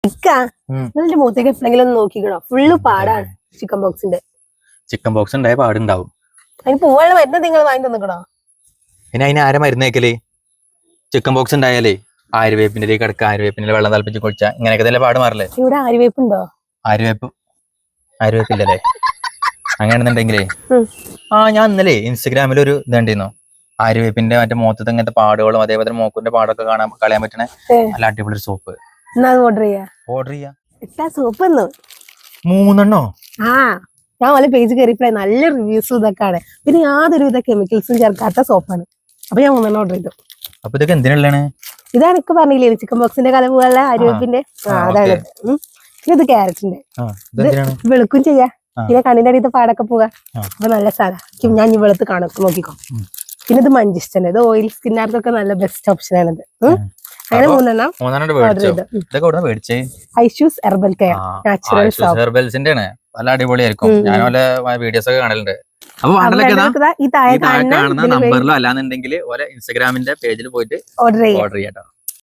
നിങ്ങളുടെ മുഖത്തേക്ക് എപ്പോഴെങ്കിലും നോക്കിക്കണോ? ഫുള്ള് പാടാണ് ചിക്കൻ ബോക്സിന്റെ. ചിക്കൻ ബോക്സ് ഉണ്ടായ പാടുണ്ടാവും. അതിന് പോവാനുള്ള മരുന്ന് നിങ്ങൾ വാങ്ങി തന്നിക്കണോ? പിന്നെ അതിന് ആരെ മരുന്ന് വെക്കല്? ചിക്കൻ ബോക്സ് ഉണ്ടായാലേ ആര്യവേപ്പിന്റെ കിടക്ക, ആര്യവേപ്പിന്റെ വെള്ളം തിളപ്പിച്ച് കുടിച്ചാ ഇങ്ങനെയൊക്കെ തന്നെ പാട് മാറില്ലേ? ഇവിടെ ആര്യവേപ്പ് ഉണ്ടോ? ആര്യവേപ്പില്ലല്ലേ? അങ്ങനെയാണെന്നുണ്ടെങ്കിലേ ഞാൻ ഇന്നലെ ഇൻസ്റ്റഗ്രാമിൽ ഒരു ഇതുണ്ടായിരുന്നു. ആര്യവേപ്പിന്റെ മറ്റേ മുഖത്ത് ഇങ്ങനത്തെ പാടുകളും അതേപോലെ മൂക്കിന്റെ പാടൊക്കെ കളയാൻ പറ്റണ നല്ല അടിപൊളി സോപ്പ്. ഓർഡർ ചെയ്യാ. സോപ്പ് 3 ഞാൻ ഓലെ പേജ് കയറിയപ്പോഴേ നല്ല റിവ്യൂസും ഇതൊക്കെയാണ്. പിന്നെ യാതൊരുവിധ കെമിക്കൽസും ചേർക്കാത്ത സോപ്പാണ്. അപ്പൊ ഞാൻ 3 ഓർഡർ ചെയ്തു. അപ്പൊ ഇതൊക്കെ എന്തിനുള്ളതാണ്? ഇതാണ് എനിക്ക് പറഞ്ഞില്ലേ ചിക്കൻ ബോക്സിന്റെ കല പോലുള്ള ആര്യവേപ്പിന്റെ. അതാണ്. ഇത് ക്യാരറ്റിന്റെ. വെളുക്കും ചെയ്യാ. പിന്നെ കണ്ണിന്റെ അടിയത്തെ പാടൊക്കെ പോകാം. അപ്പൊ നല്ല സാധനം. ഞാൻ ഈ വെളുത്ത് കാണും, നോക്കിക്കോ. പിന്നെ ഇത് മഞ്ചിസ്റ്റന്റെ. ഇത് ഓയിൽ സ്കിന്നാർക്കൊക്കെ നല്ല ബെസ്റ്റ് ഓപ്ഷൻ ആണിത്. അങ്ങനെ 3 Aishu's herbal care natural soap. ഹെർബൽസിന്റെ ആണ്. നല്ല അടിപൊളിയായിരിക്കും. ഞാൻ ഓലെ വീഡിയോസ് ഒക്കെ കാണലുണ്ട്. അപ്പൊ ഈ താഴെ കാണുന്ന നമ്പറിലോ അല്ലാന്നുണ്ടെങ്കിൽ ഓലെ ഇൻസ്റ്റാഗ്രാമിന്റെ പേജിൽ പോയിട്ട് ഓർഡർ ചെയ്യാം.